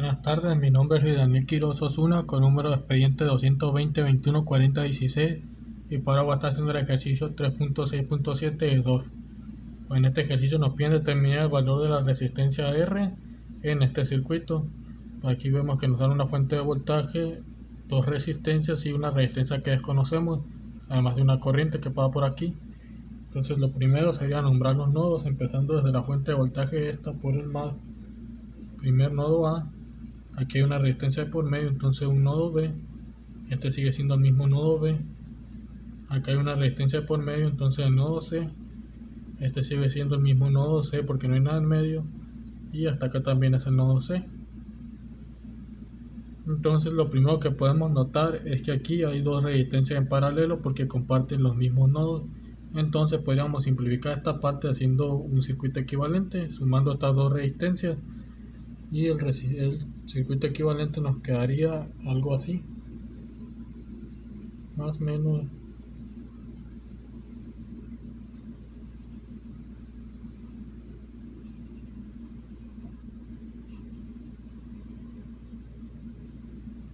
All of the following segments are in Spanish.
Buenas tardes, mi nombre es Luis Daniel Quiroz Osuna con número de expediente 220-21-40-16 y para ahora está haciendo el ejercicio 3.6.7 de DOR. Pues en este ejercicio nos piden determinar el valor de la resistencia R en este circuito. Aquí vemos que nos dan una fuente de voltaje, dos resistencias y una resistencia que desconocemos, además de una corriente que pasa por aquí. Entonces lo primero sería nombrar los nodos, empezando desde la fuente de voltaje esta por el primer nodo A. Aquí hay una resistencia de por medio, entonces un nodo B, este sigue siendo el mismo nodo B. Acá hay una resistencia de por medio, entonces el nodo C, este sigue siendo el mismo nodo C porque no hay nada en medio, y hasta acá también es el nodo C. Entonces lo primero que podemos notar es que aquí hay dos resistencias en paralelo porque comparten los mismos nodos. Entonces podríamos simplificar esta parte haciendo un circuito equivalente, sumando estas dos resistencias, y el circuito equivalente nos quedaría algo así, más o menos.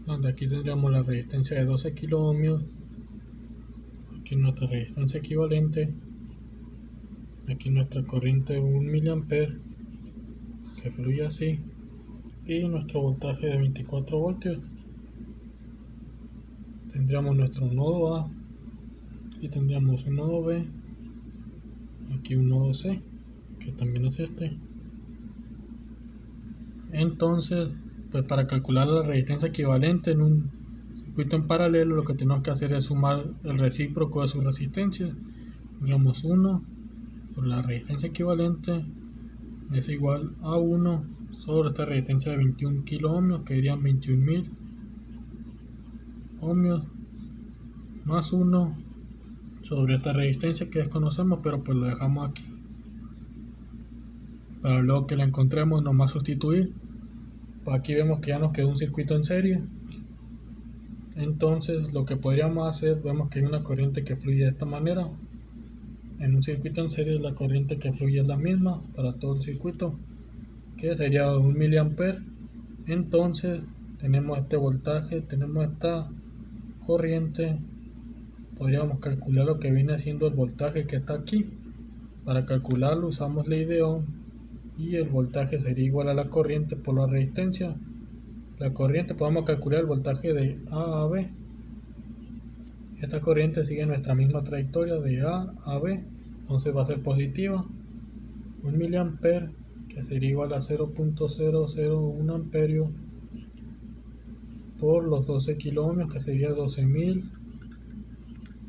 Donde aquí tendríamos la resistencia de 12 kilo ohmios, aquí nuestra resistencia equivalente, aquí nuestra corriente de 1 miliamper que fluye así, y nuestro voltaje de 24 voltios. Tendríamos nuestro nodo A y tendríamos un nodo B, aquí un nodo C que también es este. Entonces, pues para calcular la resistencia equivalente en un circuito en paralelo, lo que tenemos que hacer es sumar el recíproco de su resistencia. Tendríamos 1 por la resistencia equivalente es igual a 1 sobre esta resistencia de 21 kilo ohmios, que serían 21.000 ohmios, más 1 sobre esta resistencia que desconocemos, pero pues lo dejamos aquí para luego que la encontremos nomás sustituir. Pues aquí vemos que ya nos quedó un circuito en serie. Entonces lo que podríamos hacer, vemos que hay una corriente que fluye de esta manera. En un circuito en serie la corriente que fluye es la misma para todo el circuito, que sería 1 miliamper. Entonces tenemos este voltaje, tenemos esta corriente, podríamos calcular lo que viene siendo el voltaje que está aquí. Para calcularlo usamos ley de Ohm y el voltaje sería igual a la corriente por la resistencia. La corriente podemos calcular el voltaje de A a B. Esta corriente sigue nuestra misma trayectoria de A a B, entonces va a ser positiva. 1 miliamper, que sería igual a 0.001 amperio, por los 12 kilo ohmios, que sería 12.000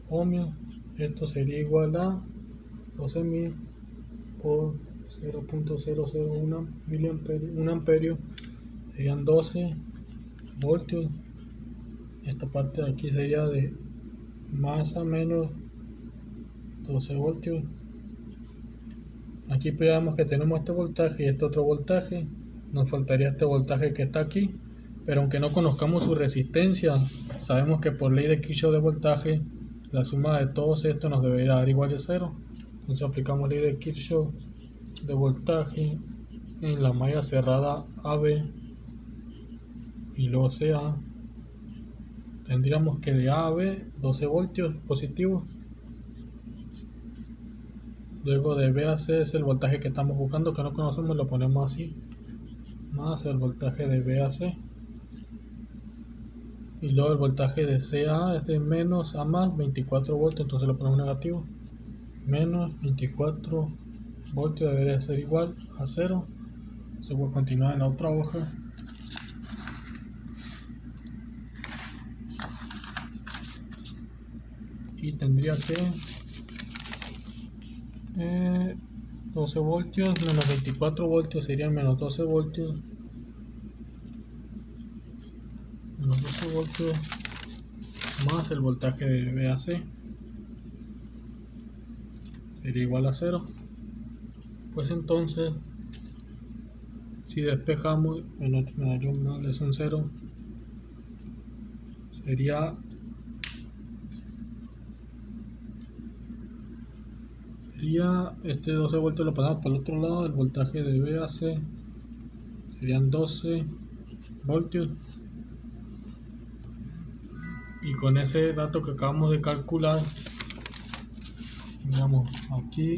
ohmios. Esto sería igual a 12.000 por 0.001 miliamperio, 1 amperio, serían 12 voltios. Esta parte de aquí sería de más a menos 12 voltios. Aquí veamos que tenemos este voltaje y este otro voltaje. Nos faltaría este voltaje que está aquí, pero aunque no conozcamos su resistencia, sabemos que por ley de Kirchhoff de voltaje, la suma de todos estos nos debería dar igual a 0. Entonces aplicamos ley de Kirchhoff de voltaje en la malla cerrada AB y luego CA. Tendríamos que de A a B 12 voltios positivos. Luego de B a C es el voltaje que estamos buscando, que no conocemos, lo ponemos así, más el voltaje de B a C. Y luego el voltaje de CA es de menos a más 24 voltios, entonces lo ponemos negativo. Menos 24 voltios debería ser igual a 0. Se puede continuar en la otra hoja. Y tendría que 12 voltios menos 24 voltios serían menos 12 voltios. Menos 12 voltios más el voltaje de VAC sería igual a 0. Pues entonces, si despejamos, bueno, me daría un mal, es un 0. Sería este 12 voltios lo pasamos por el otro lado, el voltaje de VAC serían 12 voltios. Y con ese dato que acabamos de calcular, digamos aquí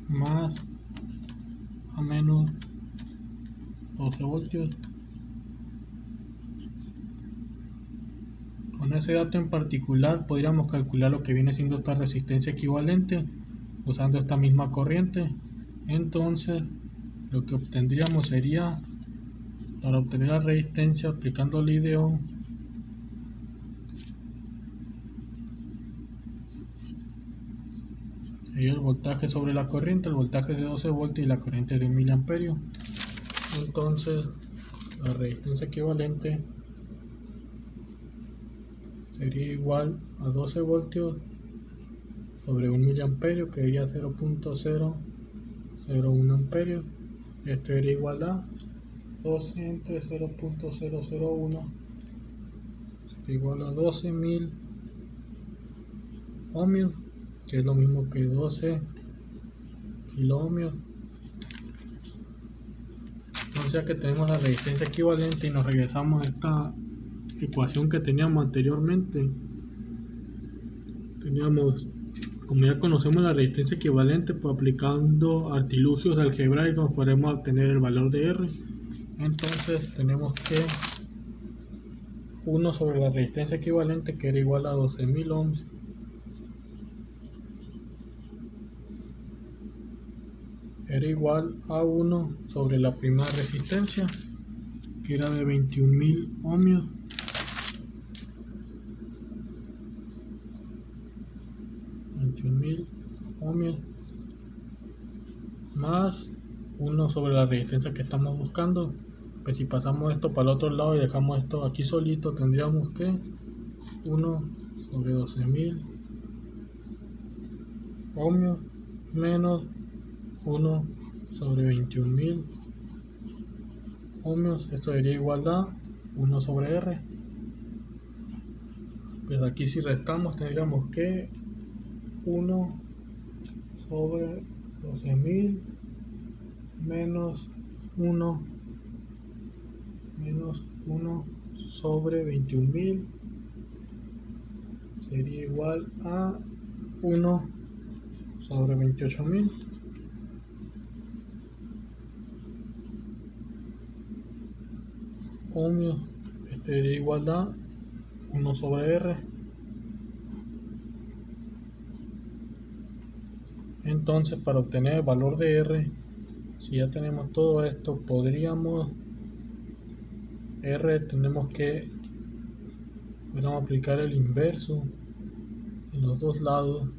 más a menos 12 voltios. Con ese dato en particular podríamos calcular lo que viene siendo esta resistencia equivalente usando esta misma corriente. Entonces lo que obtendríamos sería, para obtener la resistencia aplicando ley de Ohm, sería el voltaje sobre la corriente. El voltaje es de 12 voltios y la corriente es de 1 miliamperio. Entonces la resistencia equivalente sería igual a 12 voltios sobre 1 miliamperio, que sería 0.001 amperios. Esto sería igual a 12 entre 0.001, igual a 12.000 ohmios, que es lo mismo que 12 kiloohmios. Entonces, ya que tenemos la resistencia equivalente y nos regresamos a esta ecuación que teníamos anteriormente, como ya conocemos la resistencia equivalente, pues aplicando artilugios algebraicos podemos obtener el valor de R. Entonces tenemos que 1 sobre la resistencia equivalente, que era igual a 12.000 ohms, era igual a 1 sobre la primera resistencia, que era de 21.000 ohmios, más 1 sobre la resistencia que estamos buscando. Pues si pasamos esto para el otro lado y dejamos esto aquí solito, tendríamos que 1 sobre 12.000 ohmios menos 1 sobre 21.000 ohmios. Esto sería igual a 1 sobre R. Pues aquí si restamos tendríamos que 1 sobre 12.000 menos 1 sobre 21.000 sería igual a 1 sobre 28.000. Ohmios. Este sería igual a 1 sobre R. Entonces, para obtener el valor de R, si ya tenemos todo esto, podríamos tenemos que aplicar el inverso en los dos lados.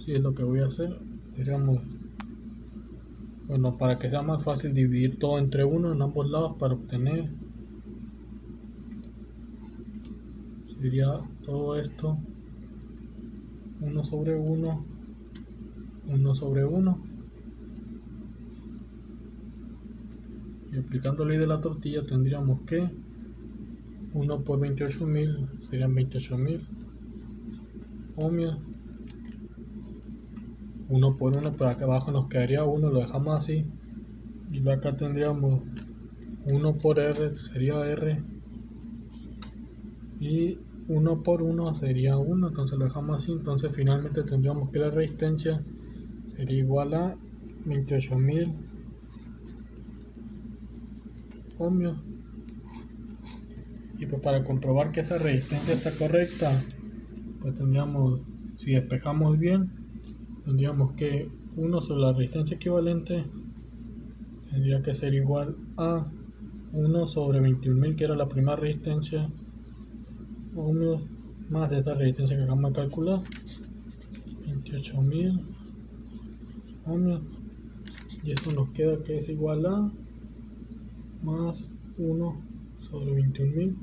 Si es lo que voy a hacer, para que sea más fácil, dividir todo entre 1 en ambos lados para obtener, sería todo esto 1 sobre 1, 1 sobre 1, y aplicando la ley de la tortilla tendríamos que 1 por 28.000 serían 28.000 ohmios. 1 por 1, pero acá abajo nos quedaría 1, lo dejamos así, y luego acá tendríamos 1 por R, sería R, y 1 por 1 sería 1, entonces lo dejamos así. Entonces finalmente tendríamos que la resistencia sería igual a 28.000 ohmios. Y pues para comprobar que esa resistencia está correcta, pues tendríamos, si despejamos bien, tendríamos que 1 sobre la resistencia equivalente tendría que ser igual a 1 sobre 21.000, que era la primera resistencia, ohmios, más esta resistencia que acabamos de calcular, 28.000 ohmios, y esto nos queda que es igual a más 1 sobre 21.000,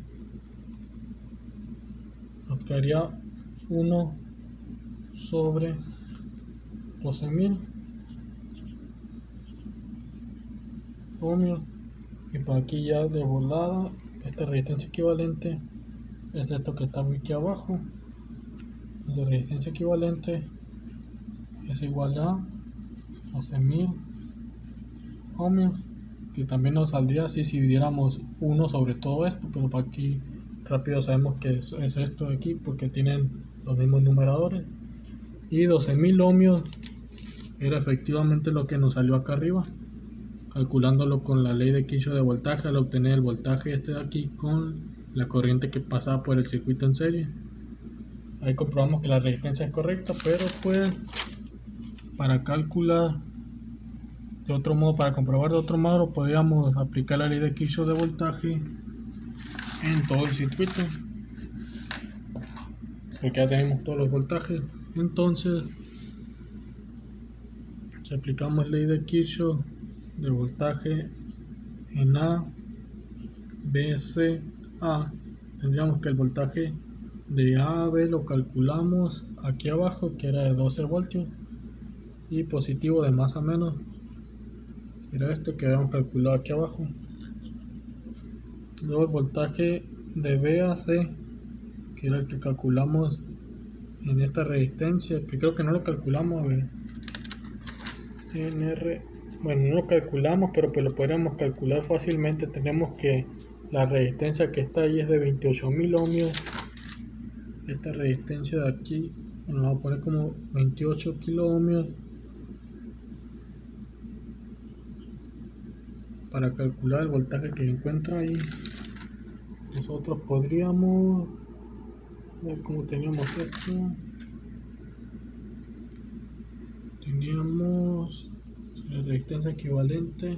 nos quedaría 1 sobre 12.000 ohmios. Y para aquí ya de volada, esta resistencia equivalente es esto que está aquí abajo. La resistencia equivalente es igual a 12.000 ohmios. que también nos saldría así si dividiéramos 1 sobre todo esto, pero para aquí rápido sabemos que es esto de aquí porque tienen los mismos numeradores. Y 12.000 ohmios era efectivamente lo que nos salió acá arriba, calculándolo con la ley de Kirchhoff de voltaje al obtener el voltaje este de aquí con la corriente que pasaba por el circuito en serie. Ahí comprobamos que la resistencia es correcta, pero pues para calcular de otro modo, para comprobar de otro modo, podríamos aplicar la ley de Kirchhoff de voltaje en todo el circuito, porque ya tenemos todos los voltajes. Entonces, si aplicamos ley de Kirchhoff de voltaje en A, B, C, A, tendríamos que el voltaje de A a B lo calculamos aquí abajo, que era de 12 voltios, y positivo de más a menos era este que habíamos calculado aquí abajo. Luego el voltaje de B a C, que era el que calculamos en esta resistencia, que creo que no lo calculamos, a ver, bueno, no lo calculamos, pero pues lo podríamos calcular fácilmente. Tenemos que la resistencia que está ahí es de 28.000 ohmios. Esta resistencia de aquí, bueno, vamos a poner como 28 kilo ohmios. Para calcular el voltaje que encuentra ahí, nosotros podríamos ver cómo teníamos esto. Teníamos la resistencia equivalente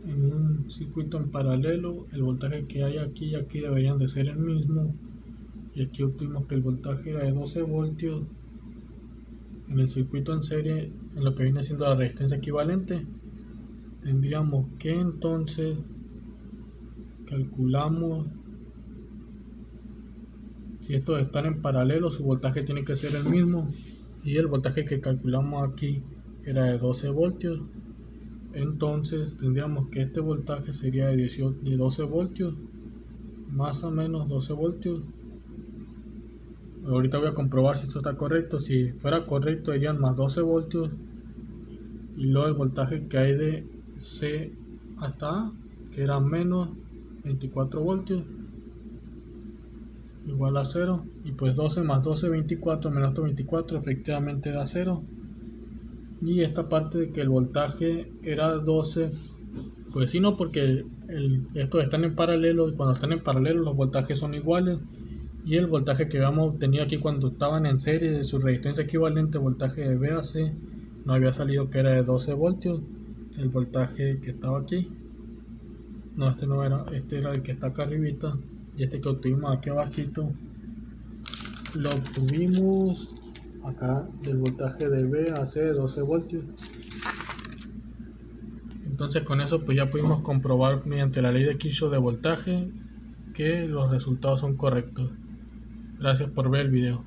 en un circuito en paralelo. El voltaje que hay aquí y aquí deberían de ser el mismo, y aquí obtuvimos que el voltaje era de 12 voltios en el circuito en serie, en lo que viene siendo la resistencia equivalente. Tendríamos que entonces calculamos, si estos están en paralelo, su voltaje tiene que ser el mismo, y el voltaje que calculamos aquí era de 12 voltios. Entonces tendríamos que este voltaje sería de 12 voltios, más o menos 12 voltios. Ahorita voy a comprobar si esto está correcto. Si fuera correcto irían más 12 voltios, y luego el voltaje que hay de C hasta A, que era menos 24 voltios, igual a 0, y pues 12 más 12, 24, menos 24 efectivamente da 0. Y esta parte de que el voltaje era 12, pues sí, no, porque estos están en paralelo, y cuando están en paralelo los voltajes son iguales, y el voltaje que habíamos obtenido aquí cuando estaban en serie de su resistencia equivalente, voltaje de B a C, no había salido, que era de 12 voltios. El voltaje que estaba aquí, no, este no era, este era el que está acá arribita, y este que obtuvimos aquí abajito lo obtuvimos acá del voltaje de B a C de 12 voltios. Entonces con eso pues ya pudimos comprobar mediante la ley de Kirchhoff de voltaje que los resultados son correctos. Gracias por ver el video.